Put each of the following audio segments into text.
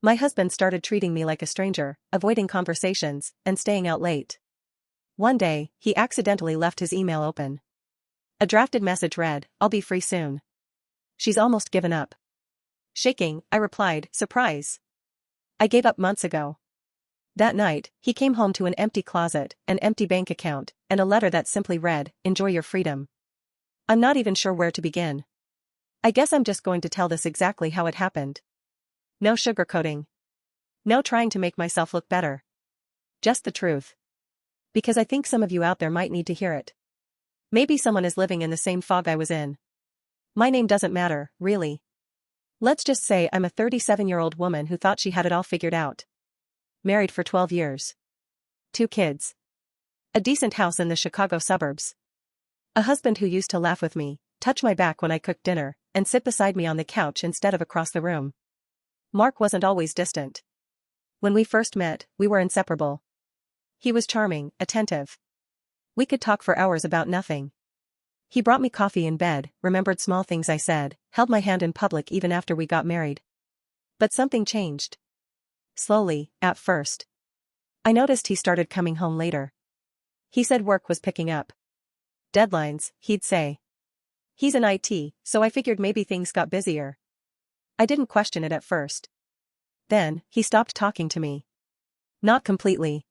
My husband started treating me like a stranger, avoiding conversations, and staying out late. One day, he accidentally left his email open. A drafted message read, "I'll be free soon. She's almost given up." Shaking, I replied, "Surprise. I gave up months ago." That night, he came home to an empty closet, an empty bank account, and a letter that simply read, "Enjoy your freedom." I'm not even sure where to begin. I guess I'm just going to tell this exactly how it happened. No sugarcoating. No trying to make myself look better. Just the truth. Because I think some of you out there might need to hear it. Maybe someone is living in the same fog I was in. My name doesn't matter, really. Let's just say I'm a 37-year-old woman who thought she had it all figured out. Married for 12 years. 2 kids. A decent house in the Chicago suburbs. A husband who used to laugh with me, touch my back when I cooked dinner, and sit beside me on the couch instead of across the room. Mark wasn't always distant. When we first met, we were inseparable. He was charming, attentive. We could talk for hours about nothing. He brought me coffee in bed, remembered small things I said, held my hand in public even after we got married. But something changed. Slowly, at first. I noticed he started coming home later. He said work was picking up. Deadlines, he'd say. He's in IT, so I figured maybe things got busier. I didn't question it at first. Then, he stopped talking to me. Not completely.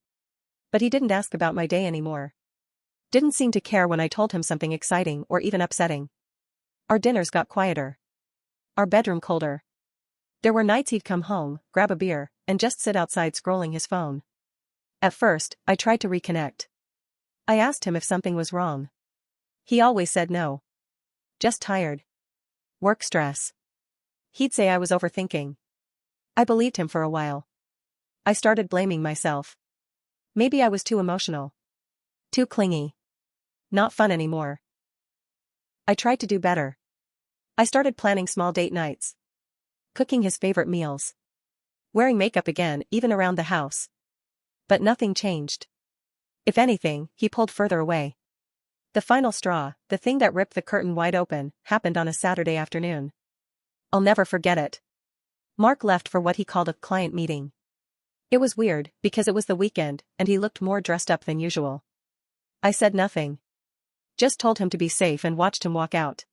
But he didn't ask about my day anymore. Didn't seem to care when I told him something exciting or even upsetting. Our dinners got quieter. Our bedroom colder. There were nights he'd come home, grab a beer, and just sit outside scrolling his phone. At first, I tried to reconnect. I asked him if something was wrong. He always said no. Just tired. Work stress. He'd say I was overthinking. I believed him for a while. I started blaming myself. Maybe I was too emotional. Too clingy. Not fun anymore. I tried to do better. I started planning small date nights. Cooking his favorite meals. Wearing makeup again, even around the house. But nothing changed. If anything, he pulled further away. The final straw, the thing that ripped the curtain wide open, happened on a Saturday afternoon. I'll never forget it. Mark left for what he called a client meeting. It was weird, because it was the weekend, and he looked more dressed up than usual. I said nothing. Just told him to be safe and watched him walk out.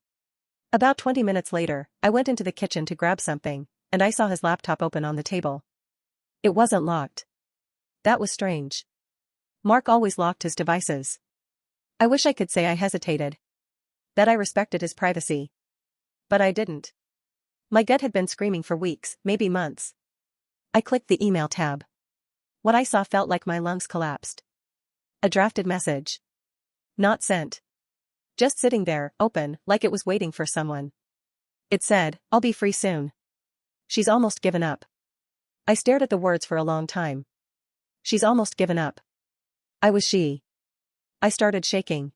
About 20 minutes later, I went into the kitchen to grab something, and I saw his laptop open on the table. It wasn't locked. That was strange. Mark always locked his devices. I wish I could say I hesitated. That I respected his privacy. But I didn't. My gut had been screaming for weeks, maybe months. I clicked the email tab. What I saw felt like my lungs collapsed. A drafted message. Not sent. Just sitting there, open, like it was waiting for someone. It said, "I'll be free soon. She's almost given up." I stared at the words for a long time. She's almost given up. I was she. I started shaking.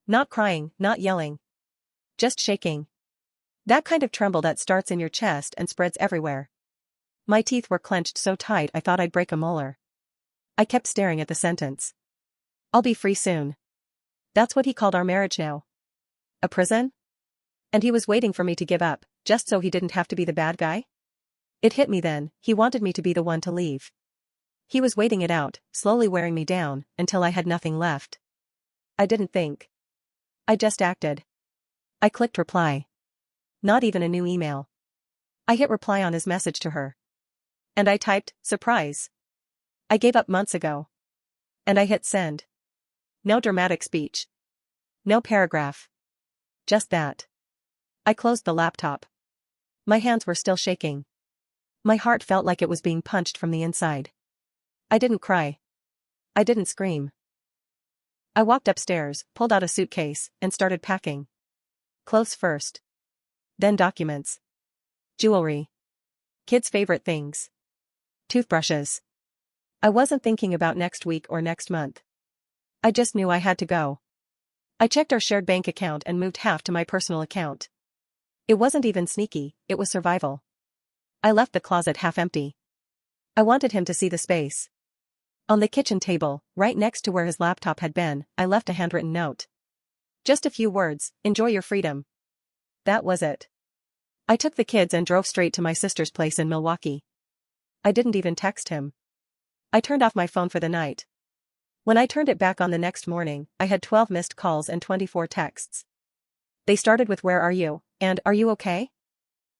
Not crying, not yelling. Just shaking. That kind of tremble that starts in your chest and spreads everywhere. My teeth were clenched so tight I thought I'd break a molar. I kept staring at the sentence. I'll be free soon. That's what he called our marriage now. A prison? And he was waiting for me to give up, just so he didn't have to be the bad guy? It hit me then, he wanted me to be the one to leave. He was waiting it out, slowly wearing me down, until I had nothing left. I didn't think. I just acted. I clicked reply. Not even a new email. I hit reply on his message to her. And I typed, "Surprise. I gave up months ago." And I hit send. No dramatic speech. No paragraph. Just that. I closed the laptop. My hands were still shaking. My heart felt like it was being punched from the inside. I didn't cry. I didn't scream. I walked upstairs, pulled out a suitcase, and started packing. Clothes first. Then documents. Jewelry. Kids' favorite things. Toothbrushes. I wasn't thinking about next week or next month. I just knew I had to go. I checked our shared bank account and moved half to my personal account. It wasn't even sneaky, it was survival. I left the closet half empty. I wanted him to see the space. On the kitchen table, right next to where his laptop had been, I left a handwritten note. Just a few words, "Enjoy your freedom." That was it. I took the kids and drove straight to my sister's place in Milwaukee. I didn't even text him. I turned off my phone for the night. When I turned it back on the next morning, I had 12 missed calls and 24 texts. They started with "Where are you?" and "Are you okay?"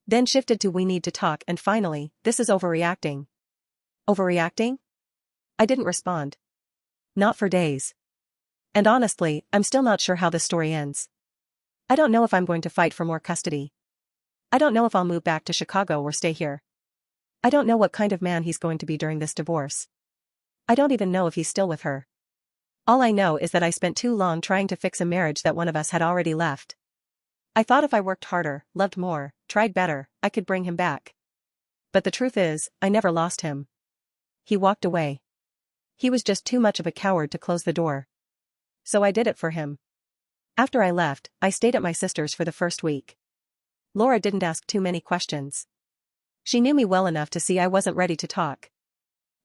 Then shifted to "We need to talk," and finally, "This is overreacting." Overreacting? I didn't respond. Not for days. And honestly, I'm still not sure how this story ends. I don't know if I'm going to fight for more custody. I don't know if I'll move back to Chicago or stay here. I don't know what kind of man he's going to be during this divorce. I don't even know if he's still with her. All I know is that I spent too long trying to fix a marriage that one of us had already left. I thought if I worked harder, loved more, tried better, I could bring him back. But the truth is, I never lost him. He walked away. He was just too much of a coward to close the door. So I did it for him. After I left, I stayed at my sister's for the first week. Laura didn't ask too many questions. She knew me well enough to see I wasn't ready to talk.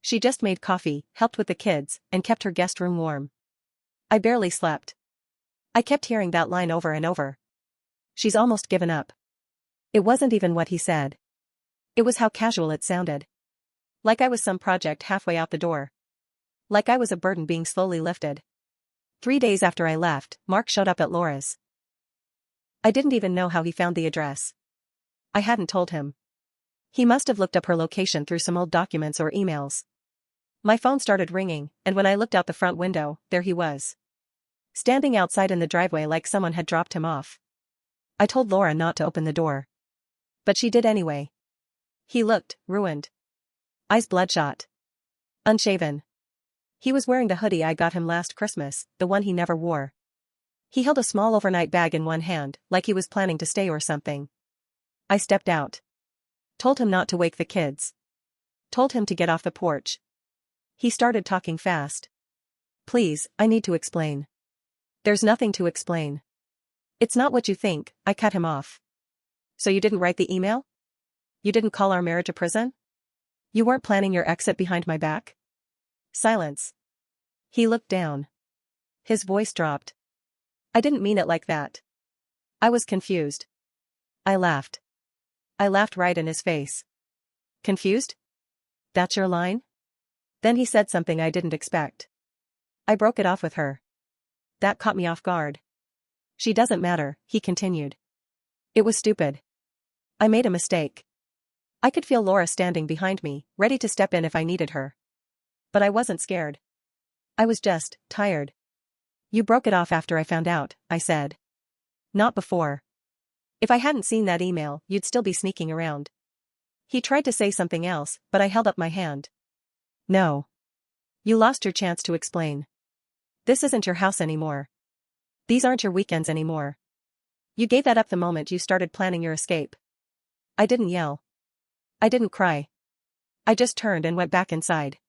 She just made coffee, helped with the kids, and kept her guest room warm. I barely slept. I kept hearing that line over and over. She's almost given up. It wasn't even what he said. It was how casual it sounded. Like I was some project halfway out the door. Like I was a burden being slowly lifted. 3 days after I left, Mark showed up at Laura's. I didn't even know how he found the address. I hadn't told him. He must have looked up her location through some old documents or emails. My phone started ringing, and when I looked out the front window, there he was. Standing outside in the driveway like someone had dropped him off. I told Laura not to open the door. But she did anyway. He looked ruined. Eyes bloodshot. Unshaven. He was wearing the hoodie I got him last Christmas, the one he never wore. He held a small overnight bag in one hand, like he was planning to stay or something. I stepped out. Told him not to wake the kids. Told him to get off the porch. He started talking fast. "Please, I need to explain." "There's nothing to explain. It's not what you think," I cut him off. "So you didn't write the email? You didn't call our marriage a prison? You weren't planning your exit behind my back?" Silence. He looked down. His voice dropped. "I didn't mean it like that." I was confused. I laughed. I laughed right in his face. "Confused? That's your line?" Then he said something I didn't expect. I broke it off with her. That caught me off guard. "She doesn't matter," he continued. "It was stupid. I made a mistake." I could feel Laura standing behind me, ready to step in if I needed her. But I wasn't scared. I was just tired. "You broke it off after I found out," I said. "Not before. If I hadn't seen that email, you'd still be sneaking around." He tried to say something else, but I held up my hand. "No. You lost your chance to explain. This isn't your house anymore. These aren't your weekends anymore. You gave that up the moment you started planning your escape." I didn't yell. I didn't cry. I just turned and went back inside.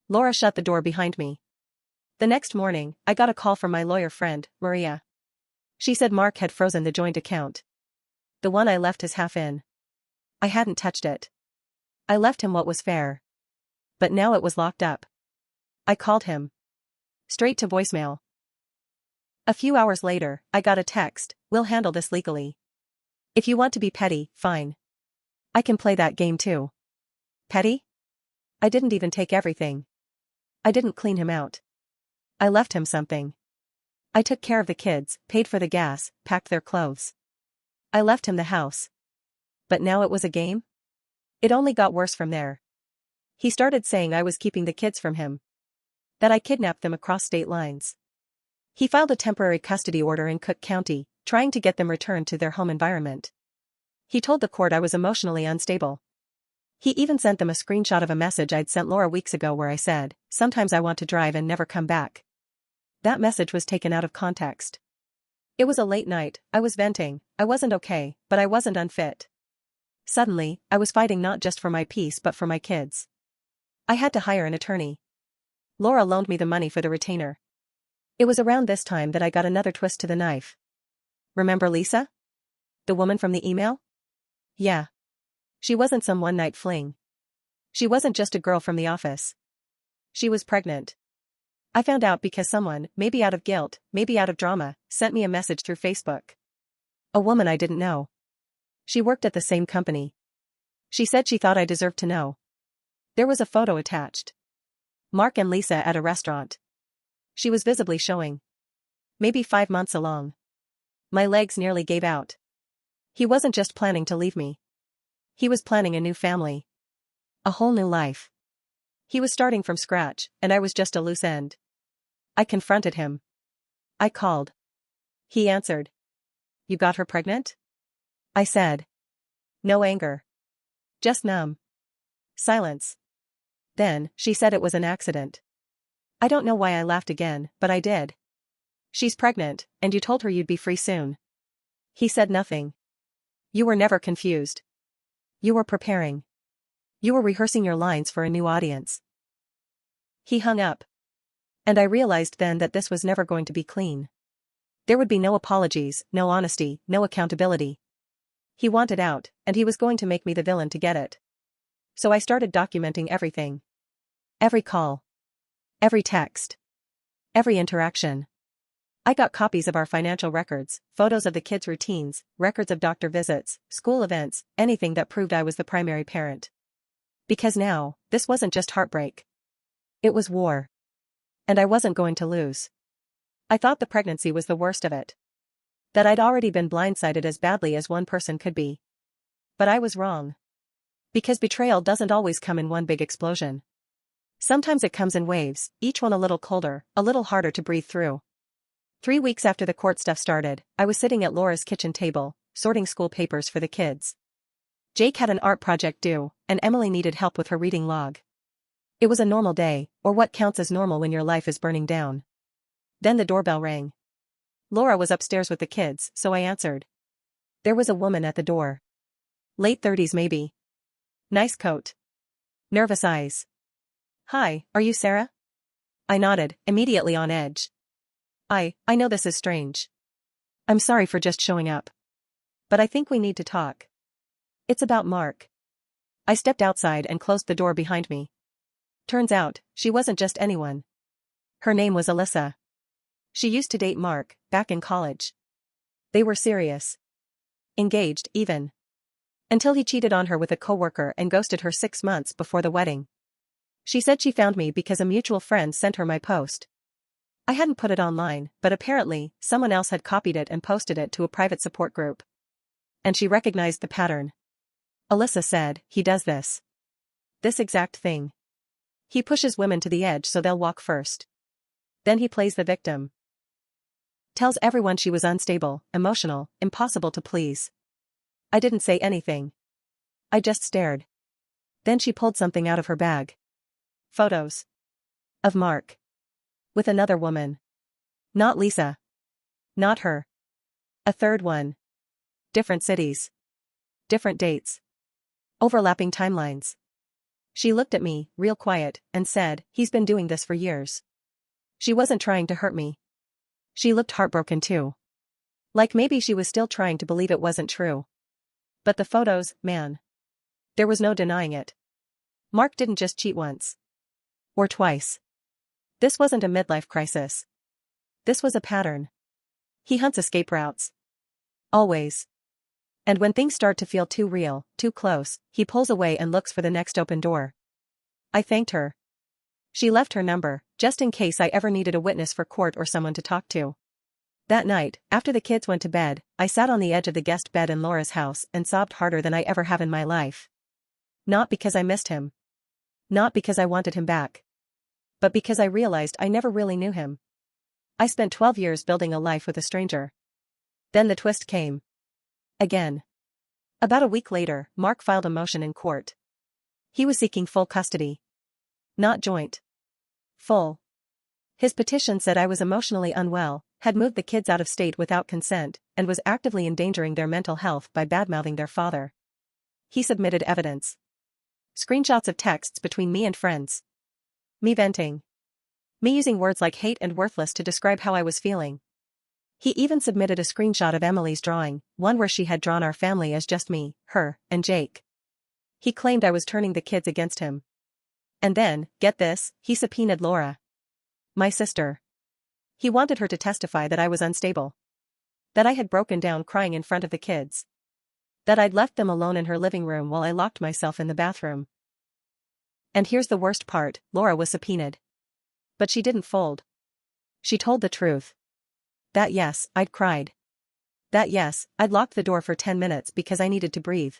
Laura shut the door behind me. The next morning, I got a call from my lawyer friend, Maria. She said Mark had frozen the joint account. The one I left his half in. I hadn't touched it. I left him what was fair. But now it was locked up. I called him. Straight to voicemail. A few hours later, I got a text, "We'll handle this legally. If you want to be petty, fine. I can play that game too." Petty? I didn't even take everything. I didn't clean him out. I left him something. I took care of the kids, paid for the gas, packed their clothes. I left him the house. But now it was a game? It only got worse from there. He started saying I was keeping the kids from him. That I kidnapped them across state lines. He filed a temporary custody order in Cook County, trying to get them returned to their home environment. He told the court I was emotionally unstable. He even sent them a screenshot of a message I'd sent Laura weeks ago where I said, "Sometimes I want to drive and never come back." That message was taken out of context. It was a late night, I was venting, I wasn't okay, but I wasn't unfit. Suddenly, I was fighting not just for my peace but for my kids. I had to hire an attorney. Laura loaned me the money for the retainer. It was around this time that I got another twist to the knife. Remember Lisa? The woman from the email? Yeah. She wasn't some one-night fling. She wasn't just a girl from the office. She was pregnant. I found out because someone, maybe out of guilt, maybe out of drama, sent me a message through Facebook. A woman I didn't know. She worked at the same company. She said she thought I deserved to know. There was a photo attached. Mark and Lisa at a restaurant. She was visibly showing. Maybe 5 months along. My legs nearly gave out. He wasn't just planning to leave me. He was planning a new family. A whole new life. He was starting from scratch, and I was just a loose end. I confronted him. I called. He answered. You got her pregnant? I said. No anger. Just numb. Silence. Then, she said it was an accident. I don't know why I laughed again, but I did. She's pregnant, and you told her you'd be free soon. He said nothing. You were never confused. You were preparing. You were rehearsing your lines for a new audience. He hung up. And I realized then that this was never going to be clean. There would be no apologies, no honesty, no accountability. He wanted out, and he was going to make me the villain to get it. So I started documenting everything. Every call. Every text. Every interaction. I got copies of our financial records, photos of the kids' routines, records of doctor visits, school events, anything that proved I was the primary parent. Because now, this wasn't just heartbreak. It was war. And I wasn't going to lose. I thought the pregnancy was the worst of it. That I'd already been blindsided as badly as one person could be. But I was wrong. Because betrayal doesn't always come in one big explosion. Sometimes it comes in waves, each one a little colder, a little harder to breathe through. 3 weeks after the court stuff started, I was sitting at Laura's kitchen table, sorting school papers for the kids. Jake had an art project due, and Emily needed help with her reading log. It was a normal day, or what counts as normal when your life is burning down. Then the doorbell rang. Laura was upstairs with the kids, so I answered. There was a woman at the door. Late 30s maybe. Nice coat. Nervous eyes. Hi, are you Sarah? I nodded, immediately on edge. I know this is strange. I'm sorry for just showing up. But I think we need to talk. It's about Mark. I stepped outside and closed the door behind me. Turns out, she wasn't just anyone. Her name was Alyssa. She used to date Mark, back in college. They were serious. Engaged, even. Until he cheated on her with a coworker and ghosted her 6 months before the wedding. She said she found me because a mutual friend sent her my post. I hadn't put it online, but apparently, someone else had copied it and posted it to a private support group. And she recognized the pattern. Alyssa said, he does this. This exact thing. He pushes women to the edge so they'll walk first. Then he plays the victim. Tells everyone she was unstable, emotional, impossible to please. I didn't say anything. I just stared. Then she pulled something out of her bag. Photos. Of Mark. With another woman. Not Lisa. Not her. A third one. Different cities. Different dates. Overlapping timelines. She looked at me, real quiet, and said, he's been doing this for years. She wasn't trying to hurt me. She looked heartbroken too. Like maybe she was still trying to believe it wasn't true. But the photos, man. There was no denying it. Mark didn't just cheat once. Or twice. This wasn't a midlife crisis. This was a pattern. He hunts escape routes. Always. And when things start to feel too real, too close, he pulls away and looks for the next open door. I thanked her. She left her number, just in case I ever needed a witness for court or someone to talk to. That night, after the kids went to bed, I sat on the edge of the guest bed in Laura's house and sobbed harder than I ever have in my life. Not because I missed him. Not because I wanted him back. But because I realized I never really knew him. I spent 12 years building a life with a stranger. Then the twist came. Again. About a week later, Mark filed a motion in court. He was seeking full custody. Not joint. Full. His petition said I was emotionally unwell, had moved the kids out of state without consent, and was actively endangering their mental health by badmouthing their father. He submitted evidence. Screenshots of texts between me and friends. Me venting. Me using words like hate and worthless to describe how I was feeling. He even submitted a screenshot of Emily's drawing, one where she had drawn our family as just me, her, and Jake. He claimed I was turning the kids against him. And then, get this, he subpoenaed Laura. My sister. He wanted her to testify that I was unstable. That I had broken down crying in front of the kids. That I'd left them alone in her living room while I locked myself in the bathroom. And here's the worst part, Laura was subpoenaed. But she didn't fold. She told the truth. That yes, I'd cried. That yes, I'd locked the door for 10 minutes because I needed to breathe.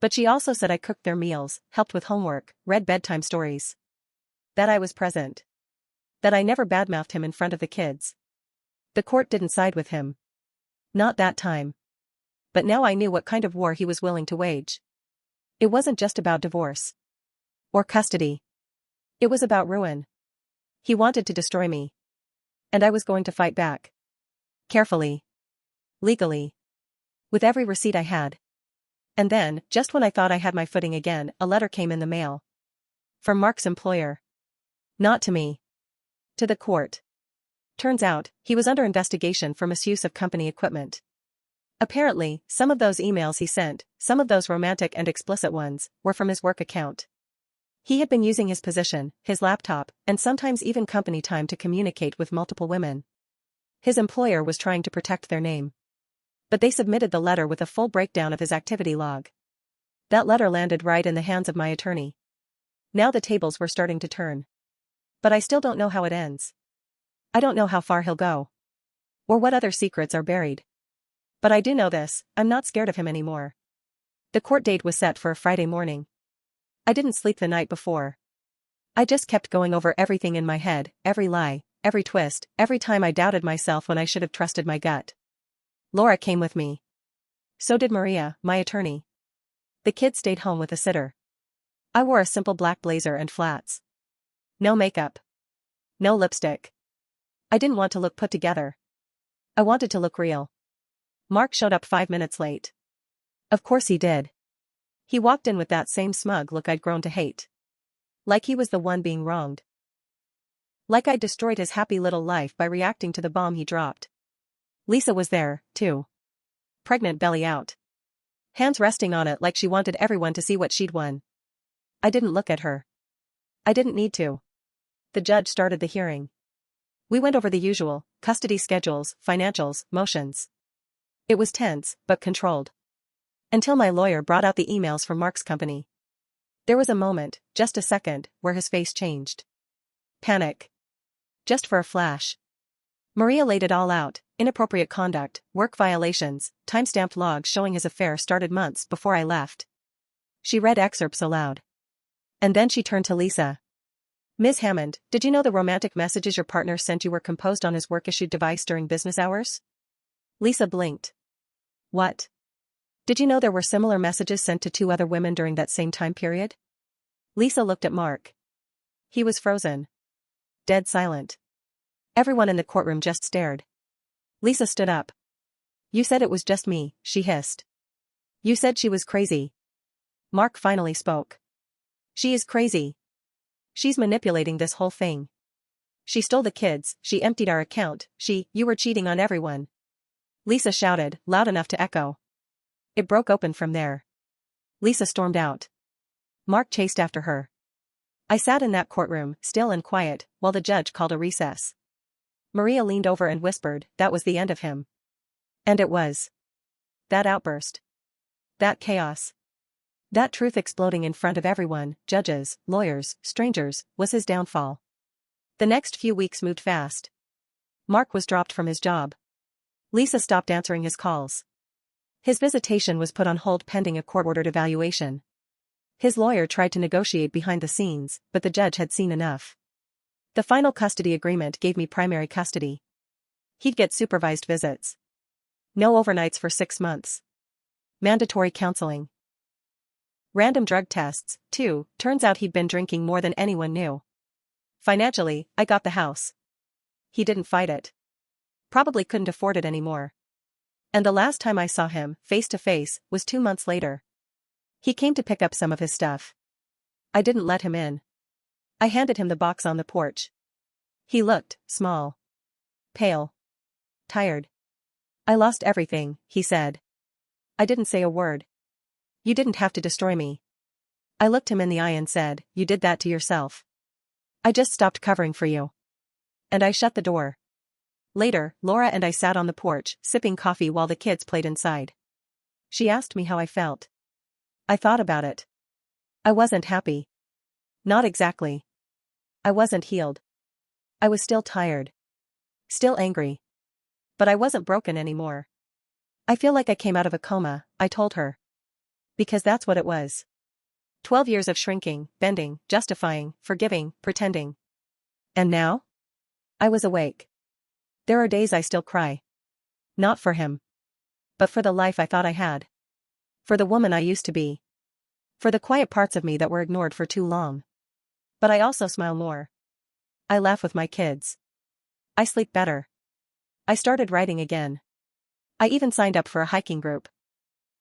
But she also said I cooked their meals, helped with homework, read bedtime stories. That I was present. That I never badmouthed him in front of the kids. The court didn't side with him. Not that time. But now I knew what kind of war he was willing to wage. It wasn't just about divorce. Or custody. It was about ruin. He wanted to destroy me. And I was going to fight back. Carefully. Legally. With every receipt I had. And then, just when I thought I had my footing again, a letter came in the mail. From Mark's employer. Not to me. To the court. Turns out, he was under investigation for misuse of company equipment. Apparently, some of those emails he sent, some of those romantic and explicit ones, were from his work account. He had been using his position, his laptop, and sometimes even company time to communicate with multiple women. His employer was trying to protect their name. But they submitted the letter with a full breakdown of his activity log. That letter landed right in the hands of my attorney. Now the tables were starting to turn. But I still don't know how it ends. I don't know how far he'll go. Or what other secrets are buried. But I do know this, I'm not scared of him anymore. The court date was set for a Friday morning. I didn't sleep the night before. I just kept going over everything in my head, every lie, every twist, every time I doubted myself when I should have trusted my gut. Laura came with me. So did Maria, my attorney. The kids stayed home with a sitter. I wore a simple black blazer and flats. No makeup. No lipstick. I didn't want to look put together. I wanted to look real. Mark showed up 5 minutes late. Of course he did. He walked in with that same smug look I'd grown to hate. Like he was the one being wronged. Like I'd destroyed his happy little life by reacting to the bomb he dropped. Lisa was there, too. Pregnant belly out. Hands resting on it like she wanted everyone to see what she'd won. I didn't look at her. I didn't need to. The judge started the hearing. We went over the usual, custody schedules, financials, motions. It was tense, but controlled. Until my lawyer brought out the emails from Mark's company. There was a moment, just a second, where his face changed. Panic. Just for a flash. Maria laid it all out, inappropriate conduct, work violations, time-stamped logs showing his affair started months before I left. She read excerpts aloud. And then she turned to Lisa. Ms. Hammond, did you know the romantic messages your partner sent you were composed on his work-issued device during business hours? Lisa blinked. What? Did you know there were similar messages sent to 2 other women during that same time period? Lisa looked at Mark. He was frozen. Dead silent. Everyone in the courtroom just stared. Lisa stood up. You said it was just me, she hissed. You said she was crazy. Mark finally spoke. She is crazy. She's manipulating this whole thing. She stole the kids, she emptied our account, you were cheating on everyone. Lisa shouted, loud enough to echo. It broke open from there. Lisa stormed out. Mark chased after her. I sat in that courtroom, still and quiet, while the judge called a recess. Maria leaned over and whispered, that was the end of him. And it was. That outburst. That chaos. That truth exploding in front of everyone, judges, lawyers, strangers, was his downfall. The next few weeks moved fast. Mark was dropped from his job. Lisa stopped answering his calls. His visitation was put on hold pending a court-ordered evaluation. His lawyer tried to negotiate behind the scenes, but the judge had seen enough. The final custody agreement gave me primary custody. He'd get supervised visits. No overnights for 6 months. Mandatory counseling. Random drug tests, too. Turns out he'd been drinking more than anyone knew. Financially, I got the house. He didn't fight it. Probably couldn't afford it anymore. And the last time I saw him, face to face, was 2 months later. He came to pick up some of his stuff. I didn't let him in. I handed him the box on the porch. He looked small. Pale. Tired. I lost everything, he said. I didn't say a word. You didn't have to destroy me. I looked him in the eye and said, you did that to yourself. I just stopped covering for you. And I shut the door. Later, Laura and I sat on the porch, sipping coffee while the kids played inside. She asked me how I felt. I thought about it. I wasn't happy. Not exactly. I wasn't healed. I was still tired. Still angry. But I wasn't broken anymore. I feel like I came out of a coma, I told her. Because that's what it was. 12 years of shrinking, bending, justifying, forgiving, pretending. And now? I was awake. There are days I still cry. Not for him. But for the life I thought I had. For the woman I used to be. For the quiet parts of me that were ignored for too long. But I also smile more. I laugh with my kids. I sleep better. I started writing again. I even signed up for a hiking group.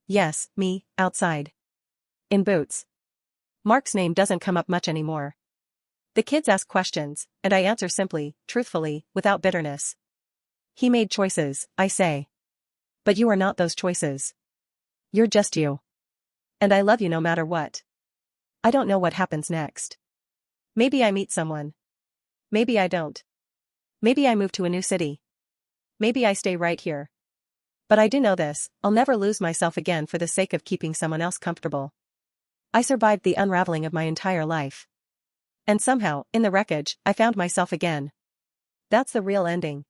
Yes, me, outside. In boots. Mark's name doesn't come up much anymore. The kids ask questions, and I answer simply, truthfully, without bitterness. He made choices, I say. But you are not those choices. You're just you. And I love you no matter what. I don't know what happens next. Maybe I meet someone. Maybe I don't. Maybe I move to a new city. Maybe I stay right here. But I do know this, I'll never lose myself again for the sake of keeping someone else comfortable. I survived the unraveling of my entire life. And somehow, in the wreckage, I found myself again. That's the real ending.